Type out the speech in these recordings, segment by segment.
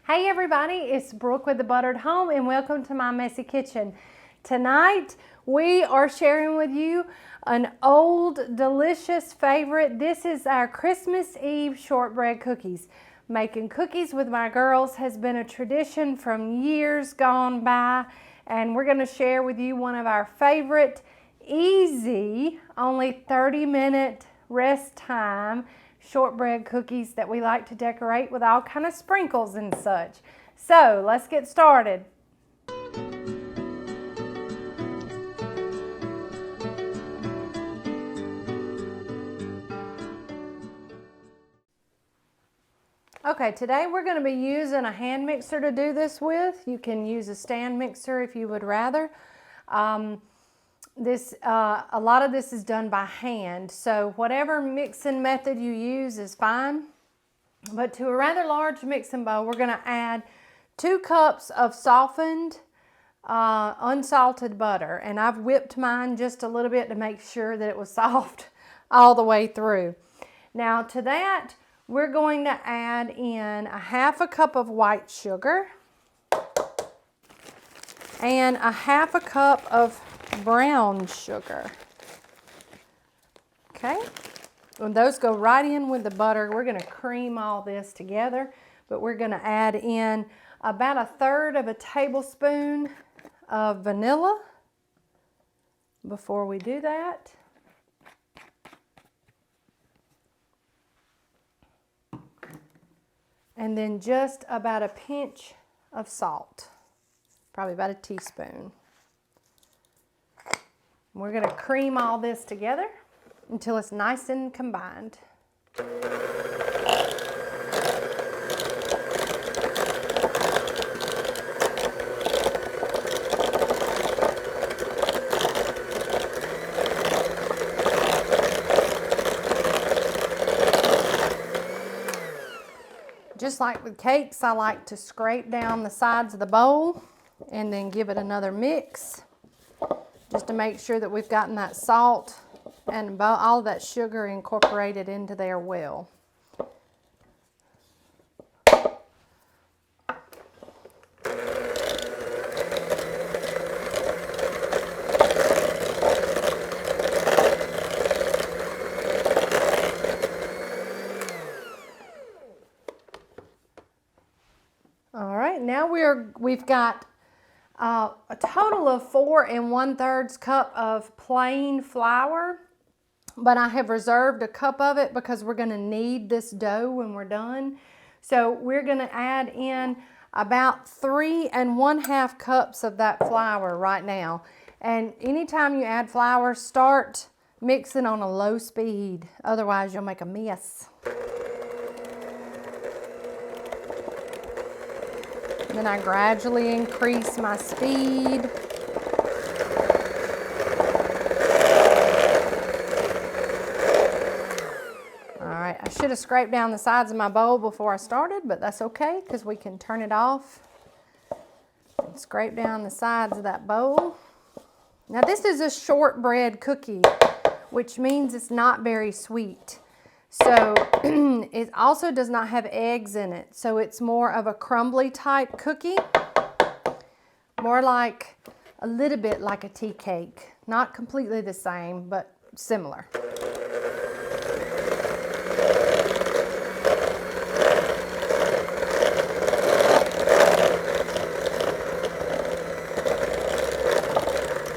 Hey everybody, it's Brooke with the Buttered Home and welcome to my messy kitchen. Tonight we are sharing with you an old delicious favorite. This is our Christmas Eve shortbread cookies. Making cookies with my girls has been a tradition from years gone by, and we're going to share with you one of our favorite easy, only 30-minute rest time shortbread cookies that we like to decorate with all kind of sprinkles and such. So let's get started. Okay, today we're going to be using a hand mixer to do this with. You can use a stand mixer if you would rather. A lot of this is done by hand, so whatever mixing method you use is fine. But to a rather large mixing bowl, we're going to add 2 cups of softened, unsalted butter. And I've whipped mine just a little bit to make sure that it was soft all the way through. Now to that, we're going to add in a 1/2 cup of white sugar and a 1/2 cup of brown sugar. Okay, and those go right in with the butter. We're going to cream all this together, but we're going to add in about 1/3 tablespoon of vanilla before we do that. And then just about a pinch of salt, probably about a teaspoon. We're going to cream all this together until it's nice and combined. Just like with cakes, I like to scrape down the sides of the bowl and then give it another mix, just to make sure that we've gotten that salt and all of that sugar incorporated into there well. All right, now we've got a total of 4 1/3 cup of plain flour, but I have reserved a cup of it because we're going to knead this dough when we're done. So we're going to add in about 3 1/2 cups of that flour right now. And anytime you add flour, start mixing on a low speed, otherwise you'll make a mess. Then I gradually increase my speed. All right, I should have scraped down the sides of my bowl before I started, but that's okay because we can turn it off and scrape down the sides of that bowl. Now this is a shortbread cookie, which means it's not very sweet. So it also does not have eggs in it. So it's more of a crumbly type cookie, more like a little bit like a tea cake. Not completely the same, but similar.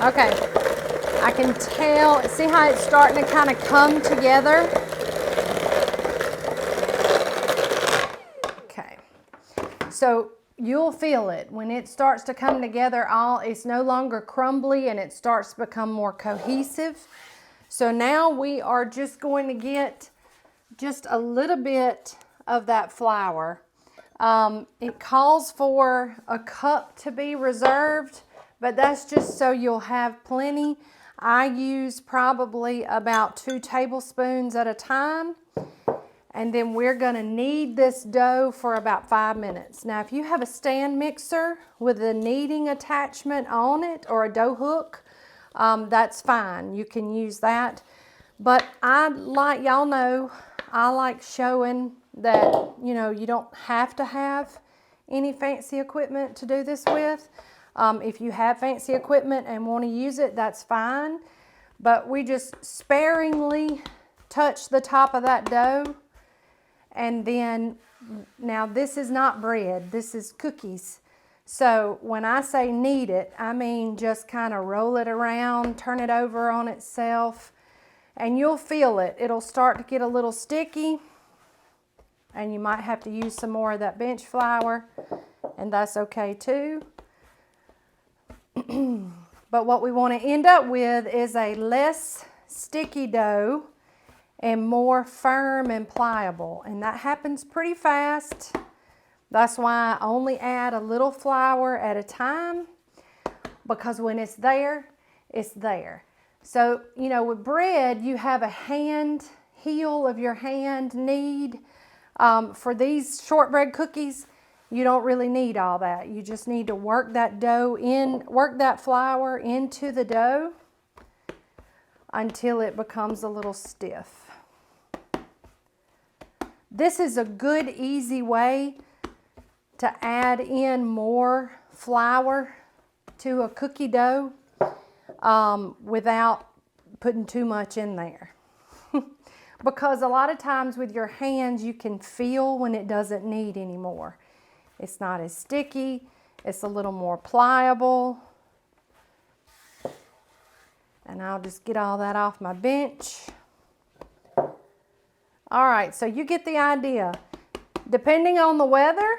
Okay, I can tell, see how it's starting to kind of come together? So you'll feel it when it starts to come together. It's no longer crumbly and it starts to become more cohesive. So now we are just going to get just a little bit of that flour. It calls for a cup to be reserved, but that's just so you'll have plenty. I use probably about 2 tablespoons at a time. And then we're going to knead this dough for about 5 minutes. Now, if you have a stand mixer with a kneading attachment on it or a dough hook, that's fine. You can use that. But y'all know, I like showing that, you don't have to have any fancy equipment to do this with. If you have fancy equipment and want to use it, that's fine. But we just sparingly touch the top of that dough. And then, now this is not bread, this is cookies. So when I say knead it, I mean just kind of roll it around, turn it over on itself, and you'll feel it. It'll start to get a little sticky, and you might have to use some more of that bench flour, and that's okay too. But what we want to end up with is a less sticky dough and more firm and pliable, and that happens pretty fast. That's why I only add a little flour at a time, because when it's there, it's there. So, you know, with bread, you have a heel of your hand knead. For these shortbread cookies, you don't really need all that. You just need to work that dough in, work that flour into the dough until it becomes a little stiff. This is a good, easy way to add in more flour to a cookie dough without putting too much in there. Because a lot of times with your hands, you can feel when it doesn't need anymore. It's not as sticky, it's a little more pliable. And I'll just get all that off my bench. All right, so you get the idea. Depending on the weather,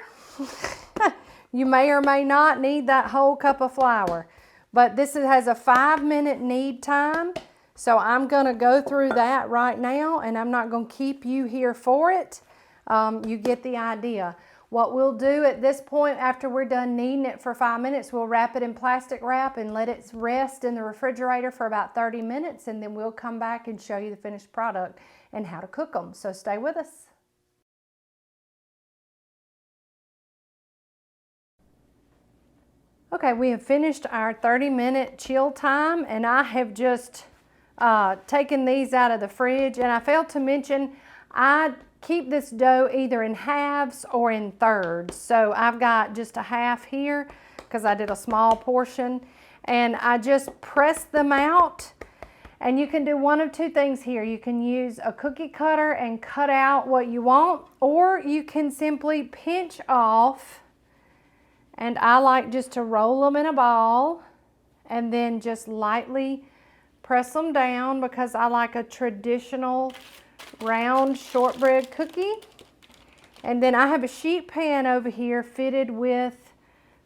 you may or may not need that whole cup of flour. But this has a 5-minute knead time. So I'm gonna go through that right now, and I'm not gonna keep you here for it. You get the idea. What we'll do at this point, after we're done kneading it for 5 minutes, we'll wrap it in plastic wrap and let it rest in the refrigerator for about 30 minutes, and then we'll come back and show you the finished product and how to cook them. So stay with us. Okay, we have finished our 30-minute chill time, and I have just taken these out of the fridge. And I failed to mention, I keep this dough either in halves or in thirds. So I've got just a half here because I did a small portion, and I just press them out. And you can do one of two things here. You can use a cookie cutter and cut out what you want, or you can simply pinch off. And I like just to roll them in a ball and then just lightly press them down, because I like a traditional round shortbread cookie. And then I have a sheet pan over here fitted with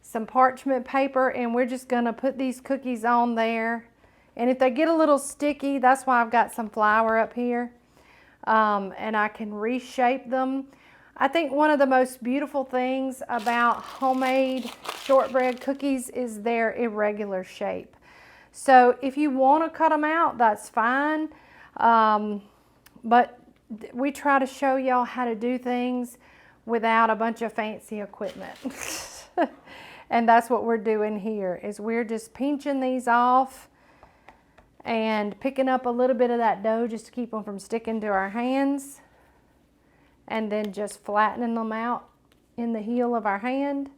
some parchment paper, and we're just gonna put these cookies on there. And if they get a little sticky, that's why I've got some flour up here. And I can reshape them. I think one of the most beautiful things about homemade shortbread cookies is their irregular shape. So if you want to cut them out, that's fine. But we try to show y'all how to do things without a bunch of fancy equipment. And that's what we're doing here, is we're just pinching these off and picking up a little bit of that dough just to keep them from sticking to our hands. And then just flattening them out in the heel of our hand,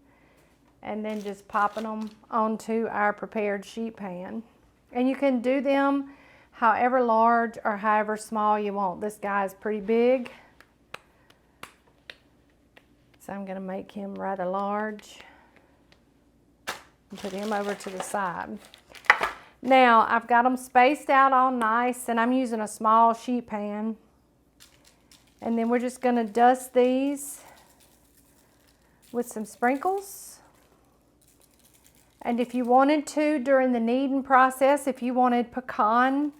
and then just popping them onto our prepared sheet pan. And you can do them however large or however small you want. This guy is pretty big, so I'm going to make him rather large and put him over to the side. Now I've got them spaced out all nice, and I'm using a small sheet pan. And then we're just going to dust these with some sprinkles. And if you wanted to, during the kneading process, if you wanted pecan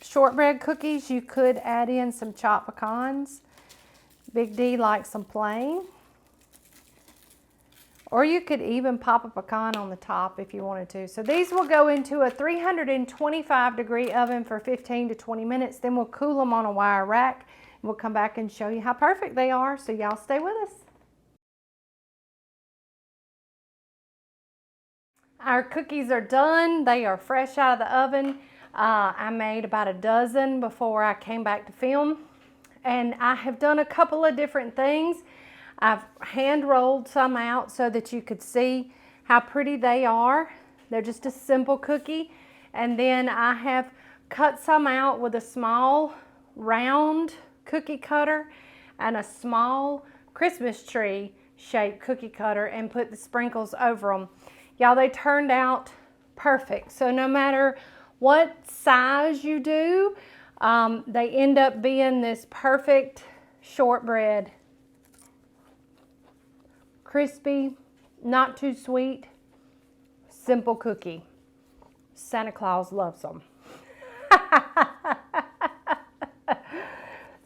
shortbread cookies, you could add in some chopped pecans. Big D likes them plain. Or you could even pop a pecan on the top if you wanted to. So these will go into a 325-degree oven for 15 to 20 minutes. Then we'll cool them on a wire rack. We'll come back and show you how perfect they are, so y'all stay with us. Our cookies are done. They are fresh out of the oven. I made about a dozen before I came back to film. And I have done a couple of different things. I've hand rolled some out so that you could see how pretty they are. They're just a simple cookie. And then I have cut some out with a small round cookie cutter and a small Christmas tree shaped cookie cutter and put the sprinkles over them. Y'all, they turned out perfect. So no matter what size you do, they end up being this perfect shortbread. Crispy, not too sweet, simple cookie. Santa Claus loves them.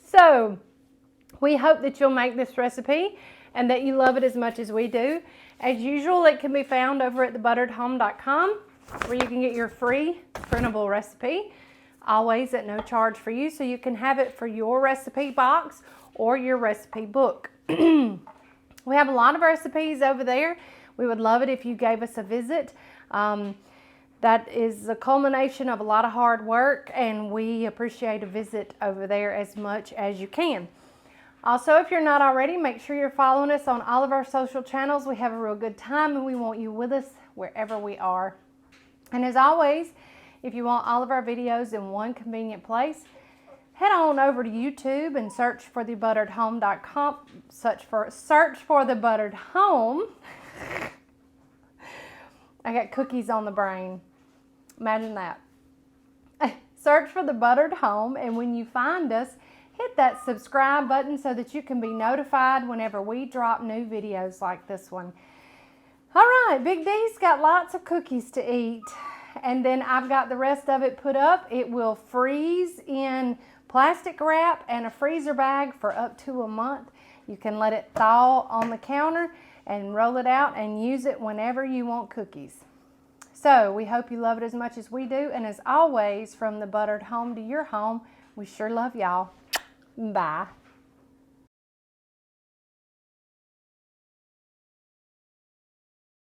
So, we hope that you'll make this recipe and that you love it as much as we do. As usual, it can be found over at thebutteredhome.com, where you can get your free printable recipe, always at no charge for you, so you can have it for your recipe box or your recipe book. We have a lot of recipes over there. We would love it if you gave us a visit. That is the culmination of a lot of hard work, and we appreciate a visit over there as much as you can. Also, if you're not already, make sure you're following us on all of our social channels. We have a real good time, and we want you with us wherever we are. And as always, if you want all of our videos in one convenient place, head on over to YouTube and search for thebutteredhome.com. Search for The Buttered Home. I got cookies on the brain. Imagine that. Search for The Buttered Home, and when you find us, hit that subscribe button so that you can be notified whenever we drop new videos like this one. All right, Big D's got lots of cookies to eat, and then I've got the rest of it put up. It will freeze in plastic wrap and a freezer bag for up to a month. You can let it thaw on the counter and roll it out and use it whenever you want cookies. So we hope you love it as much as we do. And as always, from the buttered home to your home, we sure love y'all. Bye.